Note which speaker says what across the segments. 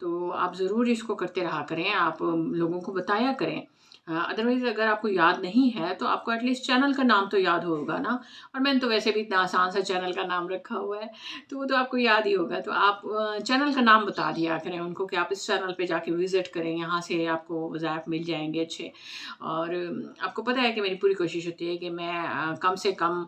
Speaker 1: تو آپ ضرور اس کو کرتے رہا کریں، آپ لوگوں کو بتایا کریں. ادروائز اگر آپ کو یاد نہیں ہے تو آپ کو ایٹ لیسٹ چینل کا نام تو یاد ہوگا نا. اور میں نے تو ویسے بھی اتنا آسان سا چینل کا نام رکھا ہوا ہے تو وہ تو آپ کو یاد ہی ہوگا. تو آپ چینل کا نام بتا دیا کریں ان کو کہ آپ اس چینل پہ جا کے وزٹ کریں، یہاں سے آپ کو وظائف مل جائیں گے اچھے. اور آپ کو پتہ ہے کہ میری پوری کوشش ہوتی ہے کہ میں کم سے کم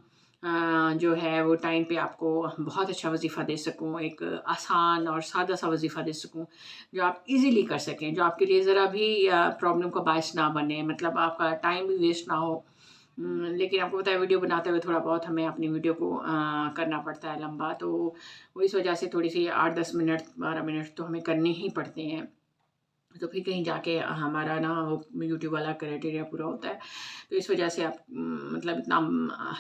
Speaker 1: جو ہے وہ ٹائم پہ آپ کو بہت اچھا وظیفہ دے سکوں، ایک آسان اور سادہ سا وظیفہ دے سکوں جو آپ ایزیلی کر سکیں، جو آپ کے لیے ذرا بھی پرابلم کا باعث نہ بنے، مطلب آپ کا ٹائم بھی ویسٹ نہ ہو. لیکن آپ کو پتہ ہے ویڈیو بناتے ہوئے تھوڑا بہت ہمیں اپنی ویڈیو کو کرنا پڑتا ہے لمبا، تو وہ اس وجہ سے تھوڑی سی 8-10 منٹ 12 منٹ تو ہمیں کرنے ہی پڑتے ہیں. تو پھر کہیں جا کے ہمارا نا وہ یوٹیوب والا کرائٹیریا پورا ہوتا ہے. تو اس وجہ سے آپ مطلب اتنا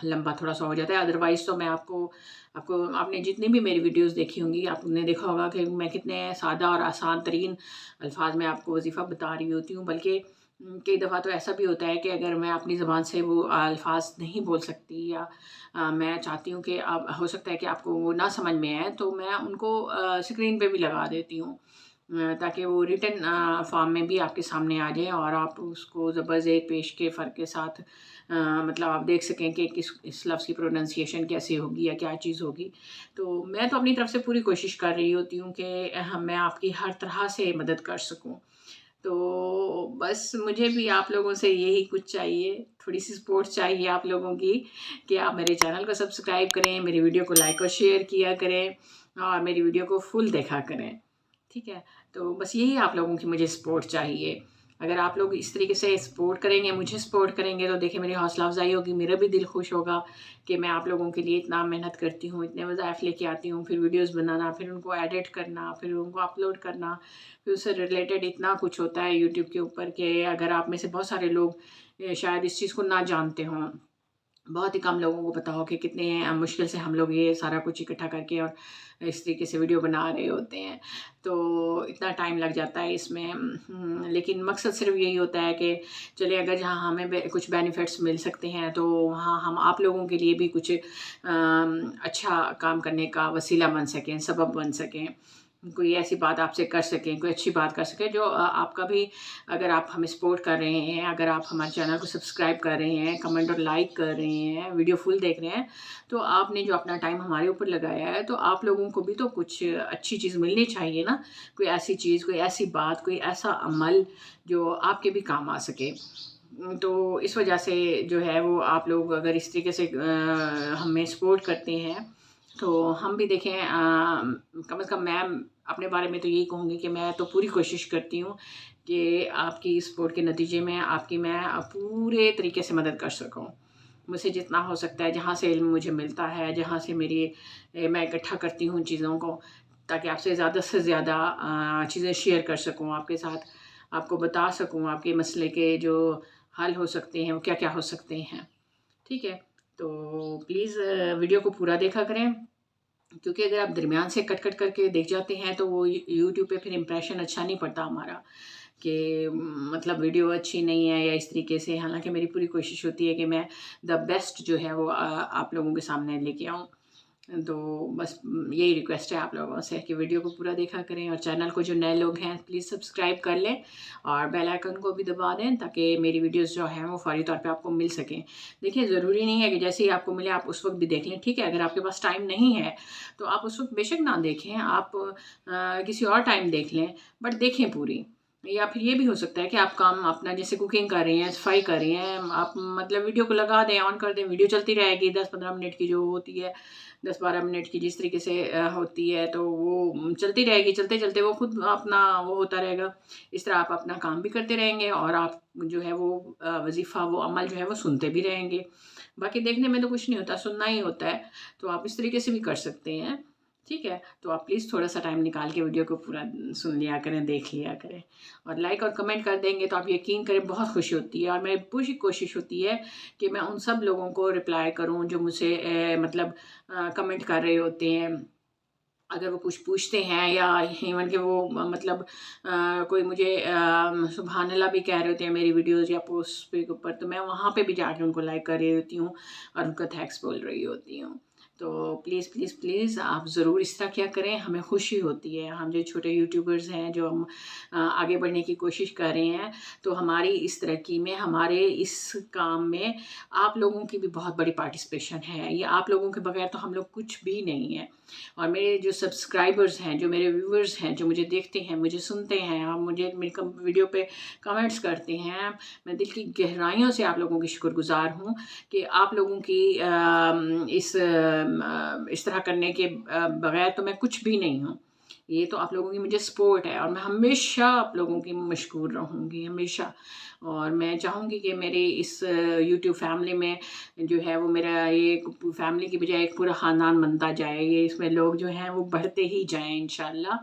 Speaker 1: لمبا تھوڑا سا ہو جاتا ہے. ادروائز تو میں آپ نے جتنی بھی میری ویڈیوز دیکھی ہوں گی آپ نے دیکھا ہوگا کہ میں کتنے سادہ اور آسان ترین الفاظ میں آپ کو وظیفہ بتا رہی ہوتی ہوں. بلکہ کئی دفعہ تو ایسا بھی ہوتا ہے کہ اگر میں اپنی زبان سے وہ الفاظ نہیں بول سکتی یا میں چاہتی ہوں کہ ہو سکتا ہے کہ آپ کو وہ نہ سمجھ میں آئے تو میں ان کو اسکرین پہ بھی لگا دیتی ہوں تاکہ وہ ریٹن فارم میں بھی آپ کے سامنے آ جائیں اور آپ اس کو زبر پیش کے فرق کے ساتھ مطلب آپ دیکھ سکیں کہ اس لفظ کی پروننسیشن کیسے ہوگی یا کیا چیز ہوگی. تو میں تو اپنی طرف سے پوری کوشش کر رہی ہوتی ہوں کہ میں آپ کی ہر طرح سے مدد کر سکوں. تو بس مجھے بھی آپ لوگوں سے یہی کچھ چاہیے، تھوڑی سی سپورٹ چاہیے آپ لوگوں کی کہ آپ میرے چینل کو سبسکرائب کریں، میری ویڈیو کو لائک اور شیئر کیا کریں اور میری ویڈیو کو فل دیکھا کریں. ٹھیک ہے، تو بس یہی آپ لوگوں کی مجھے سپورٹ چاہیے. اگر آپ لوگ اس طریقے سے سپورٹ کریں گے، مجھے سپورٹ کریں گے، تو دیکھیں میری حوصلہ افزائی ہوگی، میرا بھی دل خوش ہوگا کہ میں آپ لوگوں کے لیے اتنا محنت کرتی ہوں، اتنے وظائف لے کے آتی ہوں، پھر ویڈیوز بنانا، پھر ان کو ایڈٹ کرنا، پھر ان کو اپلوڈ کرنا، پھر اس سے ریلیٹڈ اتنا کچھ ہوتا ہے یوٹیوب کے اوپر کہ اگر آپ میں سے بہت سارے لوگ شاید اس چیز کو نہ جانتے ہوں، بہت ہی کم لوگوں کو پتا ہو کہ کتنے مشکل سے ہم لوگ یہ سارا کچھ اکٹھا کر کے اور اس طریقے سے ویڈیو بنا رہے ہوتے ہیں. تو اتنا ٹائم لگ جاتا ہے اس میں، لیکن مقصد صرف یہی ہوتا ہے کہ چلے اگر جہاں ہمیں کچھ بینیفٹس مل سکتے ہیں تو وہاں ہم آپ لوگوں کے لیے بھی کچھ اچھا کام کرنے کا وسیلہ بن سکیں، سبب بن سکیں، کوئی ایسی بات آپ سے کر سکیں، کوئی اچھی بات کر سکیں جو آپ کا بھی، اگر آپ ہمیں سپورٹ کر رہے ہیں، اگر آپ ہمارے چینل کو سبسکرائب کر رہے ہیں، کمنٹ اور لائک کر رہے ہیں، ویڈیو فل دیکھ رہے ہیں، تو آپ نے جو اپنا ٹائم ہمارے اوپر لگایا ہے تو آپ لوگوں کو بھی تو کچھ اچھی چیز ملنی چاہیے نا. کوئی ایسی چیز، کوئی ایسی بات، کوئی ایسا عمل جو آپ کے بھی کام آ سکے. تو اس وجہ سے جو ہے وہ آپ لوگ اگر اس طریقے سے ہمیں سپورٹ کرتے ہیں تو ہم بھی دیکھیں کم از کم میں اپنے بارے میں تو یہی کہوں گی کہ میں تو پوری کوشش کرتی ہوں کہ آپ کی سپورٹ کے نتیجے میں آپ کی میں پورے طریقے سے مدد کر سکوں. مجھ سے جتنا ہو سکتا ہے، جہاں سے علم مجھے ملتا ہے، جہاں سے میں اکٹھا کرتی ہوں چیزوں کو، تاکہ آپ سے زیادہ چیزیں شیئر کر سکوں آپ کے ساتھ، آپ کو بتا سکوں آپ کے مسئلے کے جو حل ہو سکتے ہیں وہ کیا کیا ہو سکتے ہیں. ٹھیک ہے، تو پلیز ویڈیو کو پورا دیکھا کریں، کیونکہ اگر آپ درمیان سے کٹ کر کے دیکھ جاتے ہیں تو وہ یوٹیوب پہ پھر امپریشن اچھا نہیں پڑتا ہمارا کہ مطلب ویڈیو اچھی نہیں ہے یا اس طریقے سے. حالانکہ میری پوری کوشش ہوتی ہے کہ میں دا بیسٹ جو ہے وہ آپ لوگوں کے سامنے لے کے آؤں. تو بس یہی ریکویسٹ ہے آپ لوگوں سے کہ ویڈیو کو پورا دیکھا کریں اور چینل کو جو نئے لوگ ہیں پلیز سبسکرائب کر لیں اور بیل آئیکن کو بھی دبا دیں تاکہ میری ویڈیوز جو ہیں وہ فوری طور پہ آپ کو مل سکیں. دیکھیں ضروری نہیں ہے کہ جیسے ہی آپ کو ملے آپ اس وقت بھی دیکھ لیں. ٹھیک ہے، اگر آپ کے پاس ٹائم نہیں ہے تو آپ اس وقت بے شک نہ دیکھیں، آپ کسی اور ٹائم دیکھ لیں، بٹ دیکھیں پوری. یا پھر یہ بھی ہو سکتا ہے کہ آپ کام اپنا جیسے کوکنگ کر رہی ہیں، صفائی کر رہی ہیں، آپ مطلب ویڈیو کو لگا دیں، آن کر دیں، ویڈیو چلتی رہے گی 10-15 منٹ کی جو ہوتی ہے، 10-12 منٹ کی جس طریقے سے ہوتی ہے تو وہ چلتی رہے گی، چلتے چلتے وہ خود اپنا وہ ہوتا رہے گا. اس طرح آپ اپنا کام بھی کرتے رہیں گے اور آپ جو ہے وہ وظیفہ، وہ عمل جو ہے وہ سنتے بھی رہیں گے. باقی دیکھنے میں تو کچھ نہیں ہوتا، سننا ہی ہوتا ہے. تو آپ اس طریقے سے بھی کر سکتے ہیں. ٹھیک ہے، تو آپ پلیز تھوڑا سا ٹائم نکال کے ویڈیو کو پورا سن لیا کریں، دیکھ لیا کریں اور لائک اور کمنٹ کر دیں گے تو آپ یقین کریں بہت خوشی ہوتی ہے. اور میری پوری کوشش ہوتی ہے کہ میں ان سب لوگوں کو رپلائی کروں جو مجھ سے مطلب کمنٹ کر رہے ہوتے ہیں. اگر وہ کچھ پوچھتے ہیں یا ایون کہ وہ مطلب کوئی مجھے سبحان اللہ بھی کہہ رہے ہوتے ہیں میری ویڈیوز یا پوسٹ پہ اوپر، تو میں وہاں پہ بھی جا کے ان کو لائک کر رہی ہوتی ہوں اور ان کا تھینکس بول رہی ہوتی ہوں. تو پلیز پلیز پلیز آپ ضرور اس طرح کیا کریں، ہمیں خوشی ہوتی ہے، ہم جو چھوٹے یوٹیوبرز ہیں جو ہم آگے بڑھنے کی کوشش کر رہے ہیں، تو ہماری اس ترقی میں، ہمارے اس کام میں آپ لوگوں کی بھی بہت بڑی پارٹیسپیشن ہے، یہ آپ لوگوں کے بغیر تو ہم لوگ کچھ بھی نہیں ہیں۔ اور میرے جو سبسکرائبرز ہیں، جو میرے ویورز ہیں، جو مجھے دیکھتے ہیں، مجھے سنتے ہیں اور مجھے میری ویڈیو پہ کمنٹس کرتے ہیں، میں دل کی گہرائیوں سے آپ لوگوں کی شکر گزار ہوں کہ آپ لوگوں کی اس طرح کرنے کے بغیر تو میں کچھ بھی نہیں ہوں۔ یہ تو آپ لوگوں کی مجھے سپورٹ ہے اور میں ہمیشہ آپ لوگوں کی مشکور رہوں گی، ہمیشہ۔ اور میں چاہوں گی کہ میری اس یوٹیوب فیملی میں جو ہے وہ میرا یہ فیملی کی بجائے ایک پورا خاندان بنتا جائے، یہ اس میں لوگ جو ہیں وہ بڑھتے ہی جائیں انشاءاللہ۔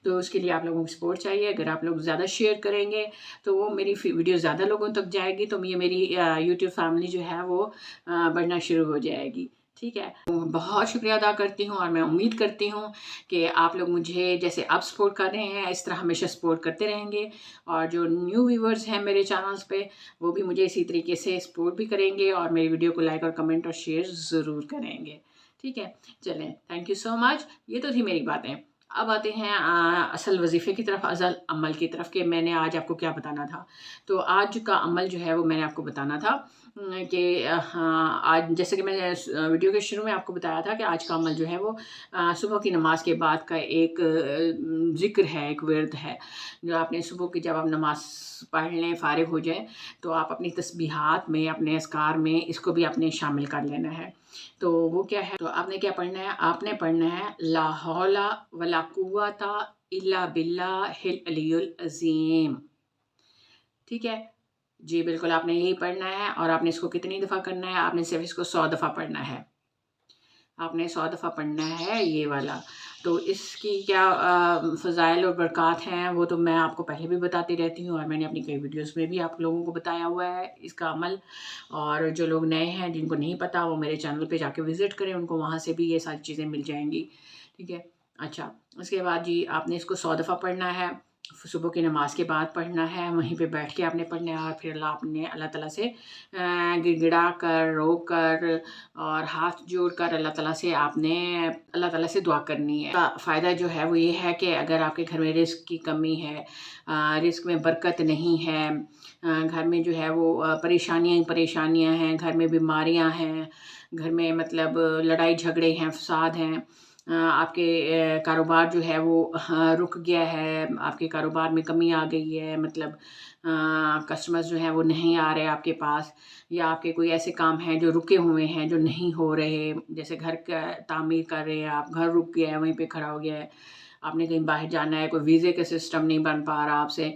Speaker 1: تو اس کے لیے آپ لوگوں کی سپورٹ چاہیے، اگر آپ لوگ زیادہ شیئر کریں گے تو وہ میری ویڈیو زیادہ لوگوں تک جائے گی، تو یہ میری یوٹیوب فیملی جو ہے وہ بڑھنا شروع ہو جائے گی، ٹھیک ہے۔ بہت شکریہ ادا کرتی ہوں اور میں امید کرتی ہوں کہ آپ لوگ مجھے جیسے اب سپورٹ کر رہے ہیں اس طرح ہمیشہ سپورٹ کرتے رہیں گے، اور جو نیو ویورز ہیں میرے چینلز پہ وہ بھی مجھے اسی طریقے سے سپورٹ بھی کریں گے اور میری ویڈیو کو لائک اور کمنٹ اور شیئر ضرور کریں گے، ٹھیک ہے۔ چلیں، تھینک یو سو مچ۔ یہ تو تھی میری باتیں، اب آتے ہیں اصل وظیفے کی طرف، اصل عمل کی طرف، کہ میں نے آج آپ کو کیا بتانا تھا۔ تو آج کا عمل جو ہے وہ میں نے آپ کو بتانا تھا کہ آج جیسے کہ میں نے ویڈیو کے شروع میں آپ کو بتایا تھا کہ آج کا عمل جو ہے وہ صبح کی نماز کے بعد کا ایک ذکر ہے، ایک ورد ہے، جو آپ نے صبح کی جب آپ نماز پڑھ لیں، فارغ ہو جائیں، تو آپ اپنی تسبیحات میں، اپنے اذکار میں اس کو بھی اپنے شامل کر لینا ہے۔ تو وہ کیا ہے، تو آپ نے کیا پڑھنا ہے، آپ نے پڑھنا ہے لا حول ولا قوت الا باللہ العلی العظیم، ٹھیک ہے جی، بالکل آپ نے یہی پڑھنا ہے۔ اور آپ نے اس کو کتنی دفعہ کرنا ہے، آپ نے صرف اس کو 100 دفعہ پڑھنا ہے، آپ نے 100 دفعہ پڑھنا ہے یہ والا۔ تو اس کی کیا فضائل اور برکات ہیں وہ تو میں آپ کو پہلے بھی بتاتی رہتی ہوں، اور میں نے اپنی کئی ویڈیوز میں بھی آپ لوگوں کو بتایا ہوا ہے اس کا عمل۔ اور جو لوگ نئے ہیں، جن کو نہیں پتہ، وہ میرے چینل پہ جا کے وزٹ کریں، ان کو وہاں سے بھی یہ ساری چیزیں مل جائیں گی، ٹھیک ہے۔ اچھا، اس کے بعد جی آپ نے اس کو 100 دفعہ پڑھنا ہے، صبح کی نماز کے بعد پڑھنا ہے، وہیں پہ بیٹھ کے آپ نے پڑھنا ہے، اور پھر اللہ تعالیٰ سے گڑ گڑا کر، رو کر اور ہاتھ جوڑ کر اللہ تعالیٰ سے آپ نے اللہ تعالیٰ سے دعا کرنی ہے۔ فائدہ جو ہے وہ یہ ہے کہ اگر آپ کے گھر میں رزق کی کمی ہے، رزق میں برکت نہیں ہے، گھر میں جو ہے وہ پریشانیاں ہیں، گھر میں بیماریاں ہیں، گھر میں مطلب لڑائی جھگڑے ہیں، فساد ہیں، آپ کے کاروبار جو ہے وہ رک گیا ہے، آپ کے کاروبار میں کمی آ گئی ہے، مطلب کسٹمرز جو ہیں وہ نہیں آ رہے آپ کے پاس، یا آپ کے کوئی ایسے کام ہیں جو رکے ہوئے ہیں، جو نہیں ہو رہے، جیسے گھر کا تعمیر کر رہے ہیں آپ، گھر رک گیا ہے، وہیں پہ کھڑا ہو گیا ہے، آپ نے کہیں باہر جانا ہے، کوئی ویزے کا سسٹم نہیں بن پا رہا آپ سے،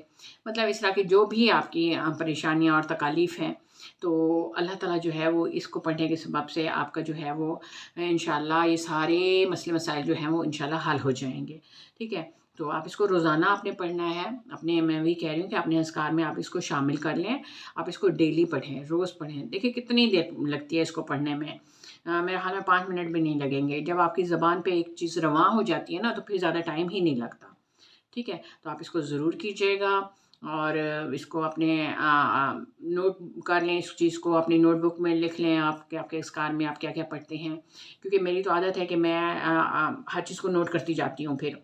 Speaker 1: مطلب اس طرح کی جو بھی آپ کی پریشانیاں اور تکالیف ہیں، تو اللہ تعالیٰ جو ہے وہ اس کو پڑھنے کے سبب سے آپ کا جو ہے وہ انشاءاللہ یہ سارے مسئلے مسائل جو ہیں وہ انشاءاللہ حل ہو جائیں گے، ٹھیک ہے۔ تو آپ اس کو روزانہ آپ نے پڑھنا ہے، میں بھی کہہ رہی ہوں کہ اپنے اذکار میں آپ اس کو شامل کر لیں، آپ اس کو ڈیلی پڑھیں، روز پڑھیں، دیکھیں کتنی دیر لگتی ہے اس کو پڑھنے میں، میرے خیال میں 5 منٹ بھی نہیں لگیں گے۔ جب آپ کی زبان پہ ایک چیز رواں ہو جاتی ہے نا، تو پھر زیادہ ٹائم ہی نہیں لگتا، ٹھیک ہے۔ تو آپ اس کو ضرور کیجیے گا، اور اس کو اپنے نوٹ کر لیں، اس چیز کو اپنی نوٹ بک میں لکھ لیں آپ کے اذکار میں آپ کیا کیا پڑھتے ہیں، کیونکہ میری تو عادت ہے کہ میں ہر چیز کو نوٹ کرتی جاتی ہوں پھر،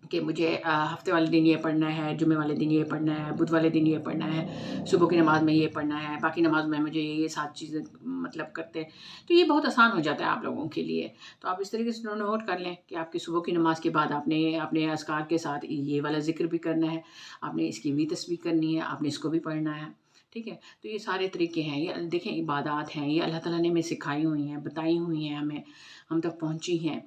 Speaker 1: کہ مجھے ہفتے والے دن یہ پڑھنا ہے، جمعے والے دن یہ پڑھنا ہے، بدھ والے دن یہ پڑھنا ہے، صبح کی نماز میں یہ پڑھنا ہے، باقی نماز میں مجھے یہ 7 چیزیں مطلب کرتے، تو یہ بہت آسان ہو جاتا ہے آپ لوگوں کے لیے۔ تو آپ اس طریقے سے نوٹ کر لیں کہ آپ کی صبح کی نماز کے بعد آپ نے اپنے اذکار کے ساتھ یہ والا ذکر بھی کرنا ہے، آپ نے اس کی بھی تسبیح کرنی ہے، آپ نے اس کو بھی پڑھنا ہے، ٹھیک ہے۔ تو یہ سارے طریقے ہیں، یہ دیکھیں عبادات ہیں، یہ اللہ تعالیٰ نے ہمیں سکھائی ہوئی ہیں، بتائی ہوئی ہیں، ہم تک پہنچی ہیں۔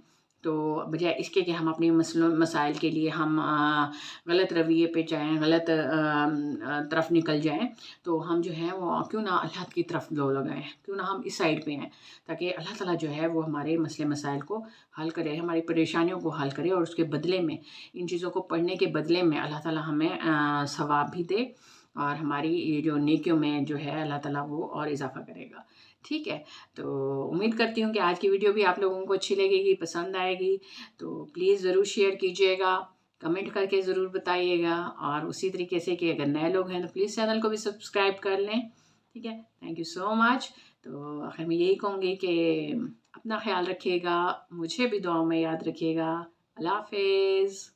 Speaker 1: تو بجائے اس کے کہ ہم اپنی مسائل کے لیے ہم غلط رویے پہ جائیں، غلط طرف نکل جائیں، تو ہم جو ہیں وہ کیوں نہ اللہ کی طرف لگائیں، کیوں نہ ہم اس سائڈ پہ ہیں، تاکہ اللہ تعالیٰ جو ہے وہ ہمارے مسئلے مسائل کو حل کرے، ہماری پریشانیوں کو حل کرے، اور اس کے بدلے میں، ان چیزوں کو پڑھنے کے بدلے میں اللہ تعالیٰ ہمیں ثواب بھی دے، اور ہماری یہ جو نیکیوں میں جو ہے اللہ تعالیٰ وہ اور اضافہ کرے گا، ٹھیک ہے۔ تو امید کرتی ہوں کہ آج کی ویڈیو بھی آپ لوگوں کو اچھی لگے گی، پسند آئے گی، تو پلیز ضرور شیئر کیجیے گا، کمنٹ کر کے ضرور بتائیے گا، اور اسی طریقے سے کہ اگر نئے لوگ ہیں تو پلیز چینل کو بھی سبسکرائب کر لیں، ٹھیک ہے۔ تھینک یو سو مچ۔ تو آخر میں یہی کہوں گی کہ اپنا خیال رکھیے گا، مجھے بھی دعاؤں میں یاد رکھیے گا۔ اللہ حافظ۔